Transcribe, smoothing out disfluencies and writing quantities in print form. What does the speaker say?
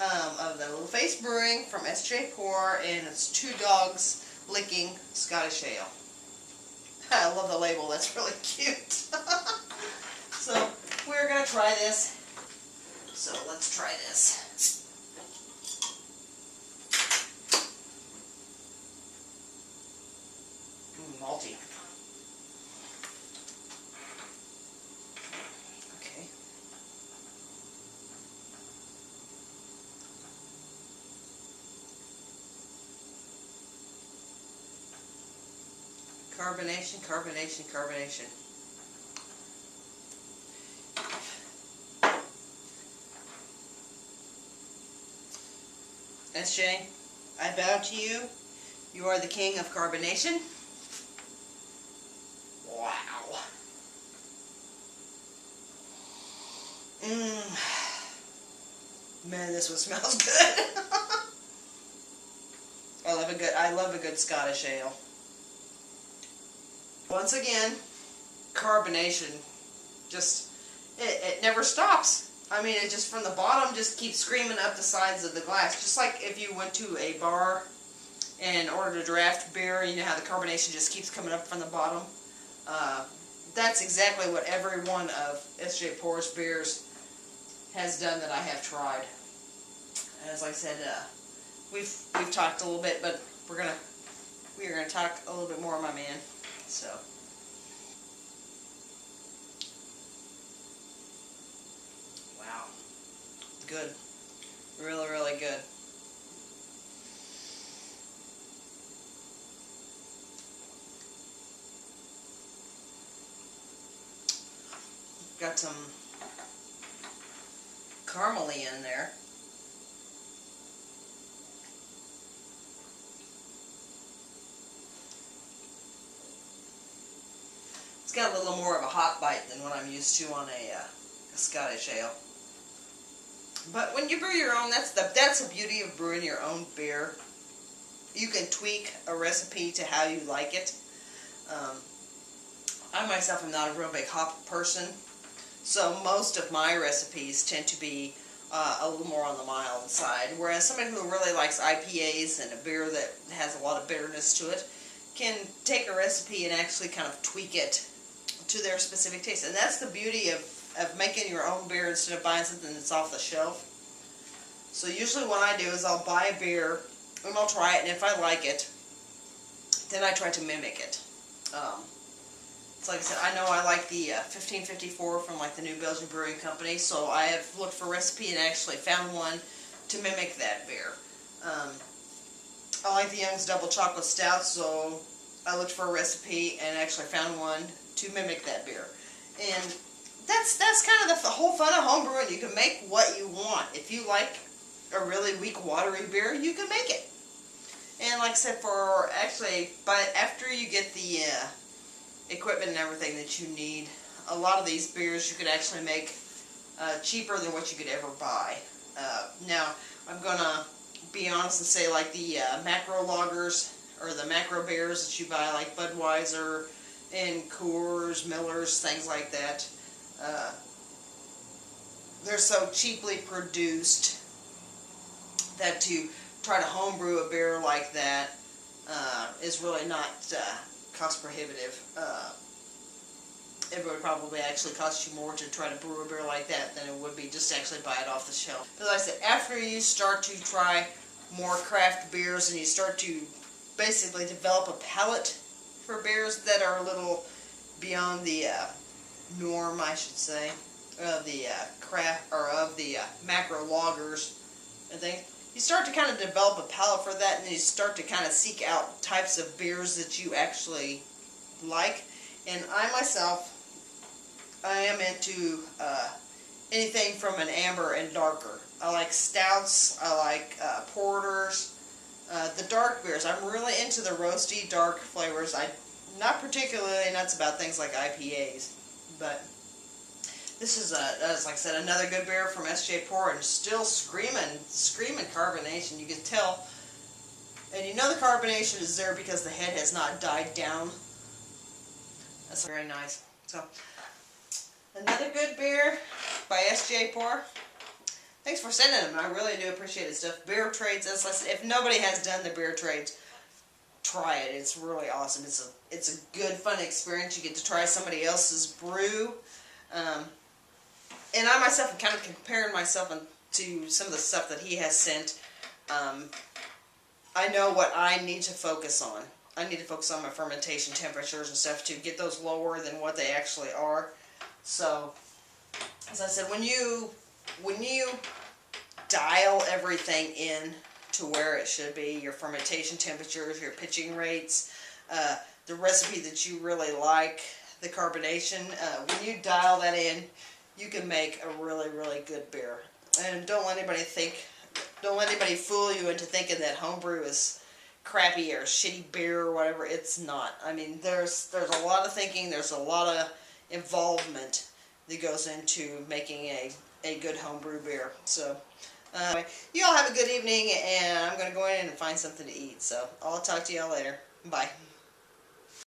of the Little Face Brewing from sjporr, and it's 2 dogs licking Scottish ale. I love the label, that's really cute. So we're going to try this. So let's try this. Malty. Okay. Carbonation, carbonation, carbonation. SJ, I bow to you. You are the king of carbonation. Wow. Man, this one smells good. I love a good Scottish ale. Once again, carbonation. Just, it never stops. I mean, it just from the bottom just keeps screaming up the sides of the glass. Just like if you went to a bar and ordered a draft beer, you know how the carbonation just keeps coming up from the bottom? That's exactly what every one of sjporr's beers has done that I have tried. As I said, we've talked a little bit, but we are gonna talk a little bit more, my man. So. Wow. Good. Really, really good. Got some caramely in there. It's got a little more of a hot bite than what I'm used to on a Scottish ale. But when you brew your own, that's the beauty of brewing your own beer. You can tweak a recipe to how you like it. I myself am not a real big hop person, so most of my recipes tend to be a little more on the mild side, whereas somebody who really likes IPAs and a beer that has a lot of bitterness to it can take a recipe and actually kind of tweak it to their specific taste. And that's the beauty of making your own beer instead of buying something that's off the shelf. So usually what I do is I'll buy a beer and I'll try it, and if I like it, then I try to mimic it. So like I said, I know I like the 1554 from like the New Belgian Brewing Company, so I have looked for a recipe and actually found one to mimic that beer. I like the Young's Double Chocolate Stout, so I looked for a recipe and actually found one to mimic that beer. And that's kind of the whole fun of homebrewing. You can make what you want. If you like a really weak, watery beer, you can make it. And like I said, after you get the equipment and everything that you need, a lot of these beers you could actually make cheaper than what you could ever buy. Now, I'm going to be honest and say, like the macro lagers or the macro beers that you buy, like Budweiser and Coors, Miller's, things like that, they're so cheaply produced that to try to homebrew a beer like that is really not cost prohibitive. It would probably actually cost you more to try to brew a beer like that than it would be just to actually buy it off the shelf. But like I said, after you start to try more craft beers and you start to basically develop a palate for beers that are a little beyond the norm, I should say, of the craft or of the macro lagers and things, you start to kind of develop a palate for that, and you start to kind of seek out types of beers that you actually like. And I myself, I am into anything from an amber and darker. I like stouts, I like porters, the dark beers. I'm really into the roasty, dark flavors. I'm not particularly nuts about things like IPAs, but this is, as like I said, another good beer from sjporr, and still screaming carbonation. You can tell, and you know the carbonation is there because the head has not died down. That's very nice. So, another good beer by sjporr. Thanks for sending them. I really do appreciate it. Stuff. Beer trades, as I said, if nobody has done the beer trades, try it. It's really awesome. It's a good, fun experience. You get to try somebody else's brew. And I myself am kind of comparing myself to some of the stuff that he has sent. I know what I need to focus on. I need to focus on my fermentation temperatures and stuff to get those lower than what they actually are. So, as I said, when you dial everything in to where it should be, your fermentation temperatures, your pitching rates, the recipe that you really like, the carbonation, when you dial that in, you can make a really, really good beer. And don't let anybody fool you into thinking that homebrew is crappy or shitty beer or whatever. It's not. I mean, there's a lot of thinking, there's a lot of involvement that goes into making a good homebrew beer. So, you all have a good evening, and I'm going to go in and find something to eat. So, I'll talk to y'all later. Bye.